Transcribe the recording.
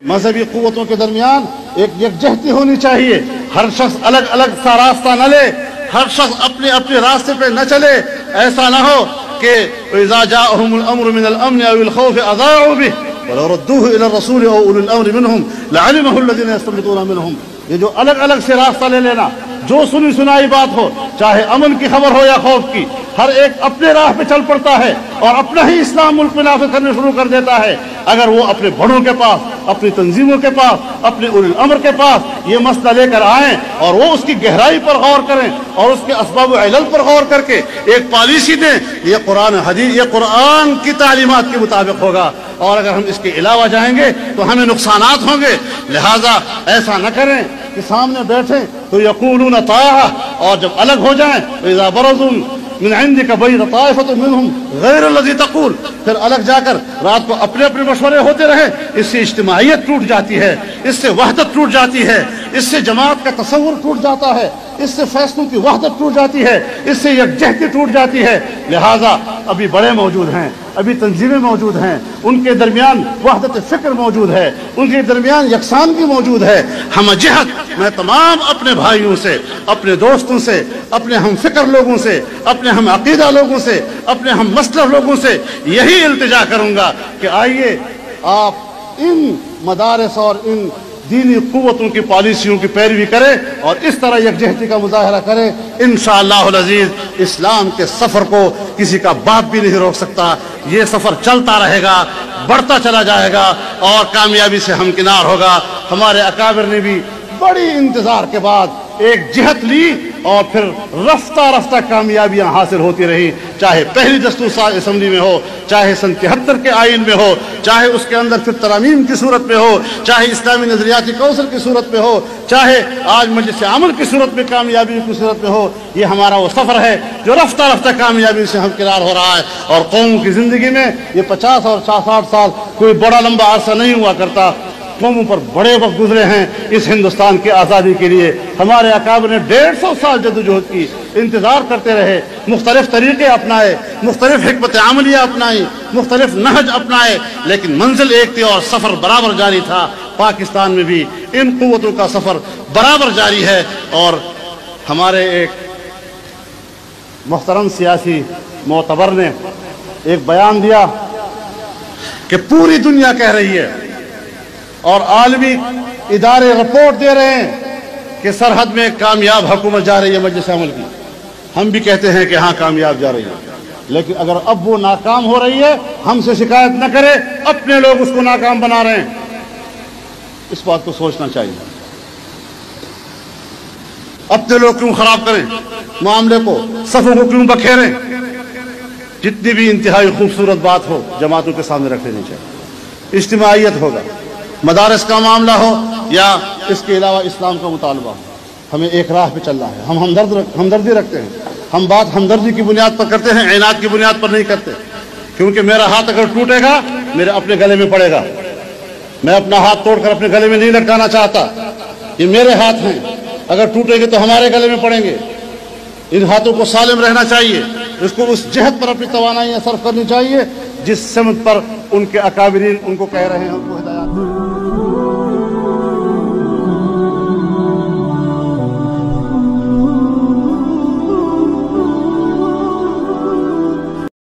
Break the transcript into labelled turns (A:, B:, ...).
A: مذہبی قوتوں کے درمیان ایک یکجہتی ہونی چاہیے. ہر شخص الگ الگ سا راستہ نہ لے, ہر شخص اپنے اپنے راستے پہ نہ چلے. ایسا نہ ہو کہ اذا جاءهم الامر من الامن او الخوف اذاعوا به ولو ردوه الى الرسول او اولي الامر منهم لعلمه الذين يستنبطون منهم. یہ جو الگ الگ سے راستہ لے لینا, جو سنی سنائی بات ہو, چاہے امن کی خبر ہو یا خوف کی, ہر ایک اپنے راہ پہ چل پڑتا ہے اور اپنا ہی اسلام ملک میں نافذ کرنے شروع کر دیتا ہے. اگر وہ اپنے بڑوں کے پاس, اپنی تنظیموں کے پاس, اپنے اولی الامر کے پاس یہ مسئلہ لے کر آئیں اور وہ اس کی گہرائی پر غور کریں اور اس کے اسباب و علل پر غور کر کے ایک پالیسی دیں, یہ قرآن حدیث, یہ قرآن کی تعلیمات کے مطابق ہوگا. اور اگر ہم اس کے علاوہ جائیں گے تو ہمیں نقصانات ہوں گے. لہذا ایسا نہ کریں کہ سامنے بیٹھیں تو یقولون طاعہ, اور جب الگ ہو جائیں تو اذا برزوا من عندك بيت طائفة منهم غير الذي تقول, پھر الگ جا کر رات کو اپنے اپنے مشورے ہوتے رہے. اس سے اجتماعیت ٹوٹ جاتی ہے, اس سے وحدت ٹوٹ جاتی ہے, اس سے جماعت کا تصور ٹوٹ جاتا ہے, اس سے فیصلوں کی وحدت ٹوٹ جاتی ہے, اس سے یکجہتی ٹوٹ جاتی ہے. لہذا ابھی بڑے موجود ہیں, ابھی تنظیمیں موجود ہیں, ان کے درمیان وحدت فکر موجود ہے, ان کے درمیان یکسانگی موجود ہے. ہم جہت میں تمام اپنے بھائیوں سے, اپنے دوستوں سے, اپنے ہم فکر لوگوں سے, اپنے ہم عقیدہ لوگوں سے, اپنے ہم مسلک لوگوں سے یہی التجا کروں گا کہ آئیے آپ ان مدارس اور ان دینی قوتوں کی پالیسیوں کی پیروی کریں اور اس طرح یکجہتی کا مظاہرہ کریں. انشاءاللہ العزیز اسلام کے سفر کو کسی کا باپ بھی نہیں روک سکتا. یہ سفر چلتا رہے گا, بڑھتا چلا جائے گا اور کامیابی سے ہمکنار ہوگا. ہمارے اکابر نے بھی بڑی انتظار کے بعد ایک جہت لی اور پھر رفتہ رفتہ کامیابیاں حاصل ہوتی رہی. چاہے پہلی دستور ساز اسمبلی میں ہو, چاہے سن 73 کے آئین میں ہو, چاہے اس کے اندر پھر ترامیم کی صورت میں ہو, چاہے اسلامی نظریاتی کونسل کی صورت میں ہو, چاہے آج مجلس عمل کی صورت میں کامیابی کی صورت میں ہو. یہ ہمارا وہ سفر ہے جو رفتہ رفتہ کامیابی سے ہمکنار ہو رہا ہے. اور قوم کی زندگی میں یہ 50 اور 60 سال کوئی بڑا لمبا عرصہ نہیں ہوا کرتا. قوموں پر بڑے وقت گزرے ہیں اس ہندوستان کی آزادی کے لیے. ہمارے اکابر نے 150 سال جدوجہد کی, انتظار کرتے رہے, مختلف طریقے اپنائے, مختلف حکمت عملیہ اپنائی, مختلف نہج اپنائے, لیکن منزل ایک تھی اور سفر برابر جاری تھا. پاکستان میں بھی ان قوتوں کا سفر برابر جاری ہے. اور ہمارے ایک محترم سیاسی معتبر نے ایک بیان دیا کہ پوری دنیا کہہ رہی ہے اور عالمی ادارے رپورٹ دے رہے ہیں کہ سرحد میں کامیاب حکومت جا رہی ہے مجلس عمل کی. ہم بھی کہتے ہیں کہ ہاں کامیاب جا رہی ہے, لیکن اگر اب وہ ناکام ہو رہی ہے ہم سے شکایت نہ کرے, اپنے لوگ اس کو ناکام بنا رہے ہیں. اس بات کو سوچنا چاہیے. اپنے لوگ کیوں خراب کریں معاملے کو, صفوں کو کیوں بکھیریں. جتنی بھی انتہائی خوبصورت بات ہو جماعتوں کے سامنے رکھ لینی چاہیے. اجتماعیت ہوگا, مدارس کا معاملہ ہو یا اس کے علاوہ اسلام کا مطالبہ ہو, ہمیں ایک راہ پہ چلنا ہے. ہم ہمدردی رکھتے ہیں, ہم بات ہمدردی کی بنیاد پر کرتے ہیں, اعنات کی بنیاد پر نہیں کرتے. کیونکہ میرا ہاتھ اگر ٹوٹے گا میرے اپنے گلے میں پڑے گا. میں اپنا ہاتھ توڑ کر اپنے گلے میں نہیں لٹکانا چاہتا. یہ میرے ہاتھ ہیں, اگر ٹوٹیں گے تو ہمارے گلے میں پڑیں گے. ان ہاتھوں کو سالم رہنا چاہیے, اس کو اس جہت پر اپنی توانائیاں صرف کرنی چاہیے جس سمت پر ان کے اکابرین ان کو کہہ رہے ہیں, ان کو ہدایت